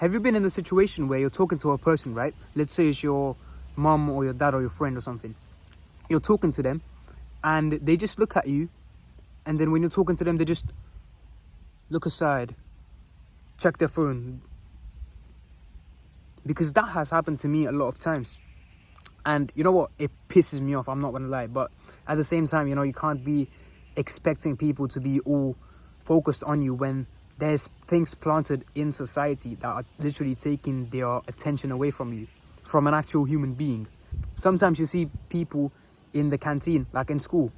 Have you been in the situation where you're talking to a person, right? Let's say it's your mom or your dad or your friend or something. You're talking to them and they just look at you, and then when you're talking to them, they just look aside, check their phone. Because that has happened to me a lot of times. And you know what? It pisses me off, I'm not going to lie. But at the same time, you can't be expecting people to be all focused on you when there's things planted in society that are literally taking their attention away from you, from an actual human being. Sometimes you see people in the canteen, like in school,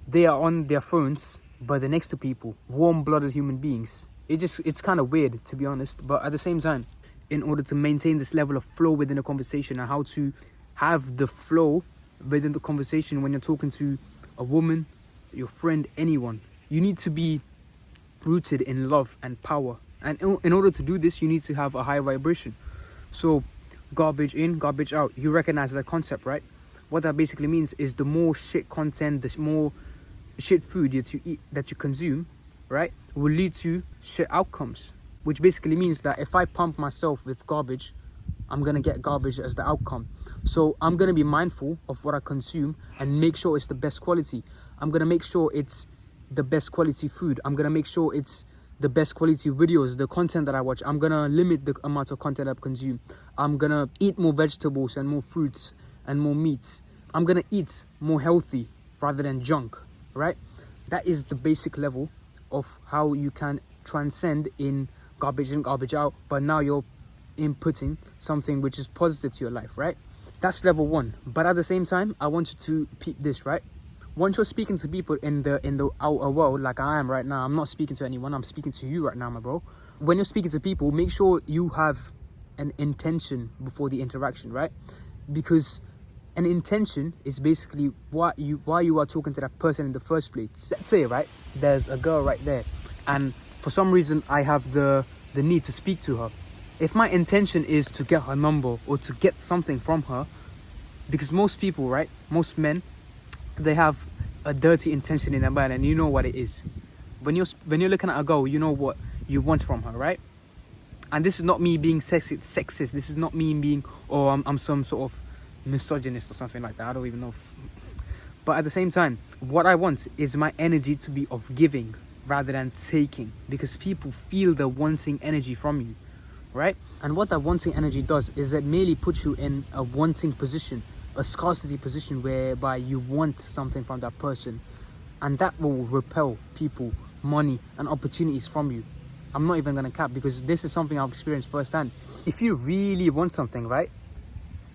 they are on their phones, but they're next to people, warm-blooded human beings. It's kind of weird, to be honest. But at the same time, in order to maintain this level of flow within a conversation and how to have the flow within the conversation when you're talking to a woman, your friend, anyone, you need to be rooted in love and power. And in order to do this, you need to have a high vibration. So garbage in, garbage out. You recognize that concept, right? What that basically means is the more shit content, the more shit food that you eat, that you consume, right, will lead to shit outcomes. Which basically means that if I pump myself with garbage, I'm going to get garbage as the outcome. So I'm going to be mindful of what I consume and make sure it's the best quality. I'm going to make sure it's the best quality food. I'm going to make sure it's the best quality videos, the content that I watch. I'm going to limit the amount of content I consume. I'm going to eat more vegetables and more fruits and more meats. I'm going to eat more healthy rather than junk, right? That is the basic level of how you can transcend in garbage in, garbage out, but now you're inputting something which is positive to your life, right? That's level one. But at the same time, I want you to peep this, right? Once you're speaking to people in the outer world, like I am right now, I'm not speaking to anyone, I'm speaking to you right now, my bro. When you're speaking to people, make sure you have an intention before the interaction, right? Because an intention is basically why you are talking to that person in the first place. Let's say, right, there's a girl right there, and for some reason I have the need to speak to her. If my intention is to get her number or to get something from her, because most people, right, most men, they have a dirty intention in their mind, and you know what it is. When you're looking at a girl, you know what you want from her, right? And this is not me being sexist. This is not me being, I'm some sort of misogynist or something like that. I don't even know. But at the same time, what I want is my energy to be of giving rather than taking, because people feel the wanting energy from you, right? And what that wanting energy does is it merely puts you in a wanting position, a scarcity position, whereby you want something from that person, and that will repel people, money and opportunities from you. I'm not even gonna cap, because this is something I've experienced firsthand. If you really want something, right,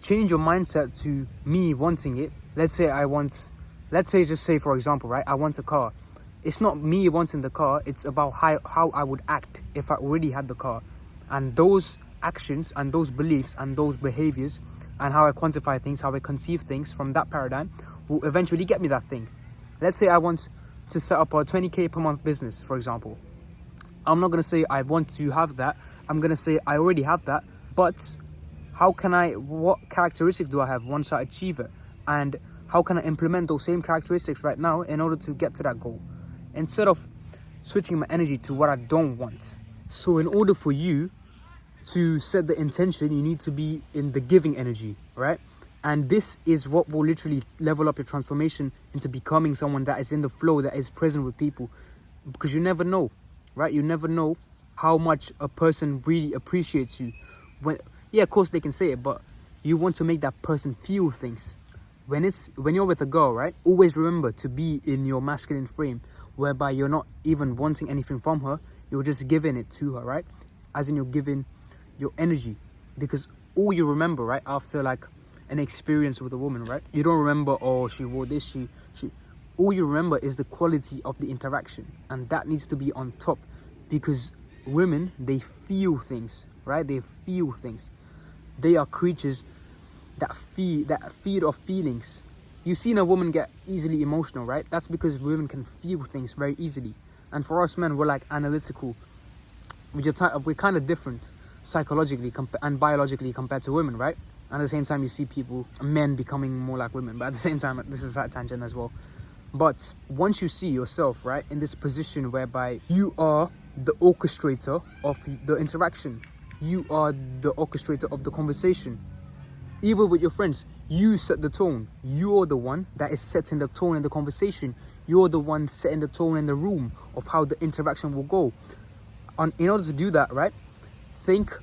change your mindset to me wanting it. Let's say just say for example, right, I want a car. It's not me wanting the car, it's about how I would act if I already had the car. And those actions and those beliefs and those behaviors and how I quantify things, how I conceive things from that paradigm will eventually get me that thing. Let's say I want to set up a 20k per month business, for example. I'm not going to say I want to have that. I'm going to say I already have that. But what characteristics do I have once I achieve it? And how can I implement those same characteristics right now in order to get to that goal? Instead of switching my energy to what I don't want. So in order for you to set the intention, you need to be in the giving energy, right? And this is what will literally level up your transformation into becoming someone that is in the flow, that is present with people. Because you never know, right? You never know how much a person really appreciates you. Yeah, of course they can say it, but you want to make that person feel things. When you're with a girl, right? Always remember to be in your masculine frame, whereby you're not even wanting anything from her. You're just giving it to her, right? As in, you're giving your energy. Because all you remember, right, after like an experience with a woman, right, you don't remember, oh, she wore this, she all you remember is the quality of the interaction, and that needs to be on top. Because women, they feel things, right? They feel things. They are creatures that feed off feelings. You've seen a woman get easily emotional, right? That's because women can feel things very easily. And for us men, we're like analytical. We're kind of different psychologically and biologically compared to women, right? And at the same time, you see men becoming more like women. But at the same time, this is a tangent as well. But once you see yourself, right, in this position whereby you are the orchestrator of the interaction, you are the orchestrator of the conversation. Even with your friends, you set the tone. You're the one that is setting the tone in the conversation. You're the one setting the tone in the room of how the interaction will go. In order to do that, right, think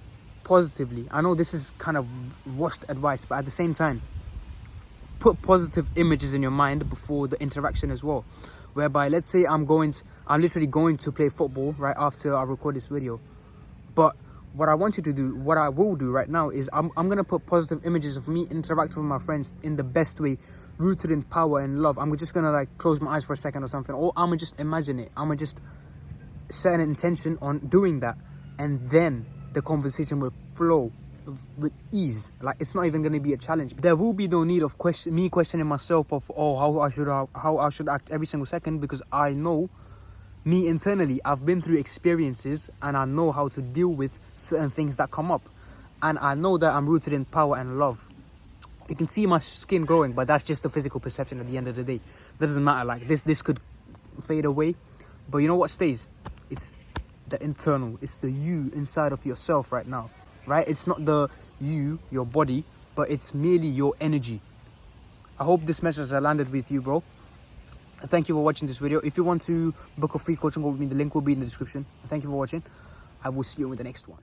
positively. I know this is kind of rushed advice, but at the same time, put positive images in your mind before the interaction as well. Whereby, let's say I'm literally going to play football right after I record this video. But what I want you to do, what I will do right now is I'm going to put positive images of me interacting with my friends in the best way, rooted in power and love. I'm just going to like close my eyes for a second or something. Or I'm going to just imagine it. I'm going to just set an intention on doing that. And then the conversation will flow with ease. Like, it's not even going to be a challenge. There will be no need of me questioning myself of how I should act every single second, because I know me internally, I've been through experiences and I know how to deal with certain things that come up, and I know that I'm rooted in power and love. You can see my skin growing, but that's just the physical perception at the end of the day. That doesn't matter. Like, this could fade away, but you know what stays? It's the internal. It's the you inside of yourself right now, right? It's not the you, your body, but it's merely your energy. I hope this message has landed with you, bro. Thank you for watching this video. If you want to book a free coaching call with me, the link will be in the description. Thank you for watching. I will see you in the next one.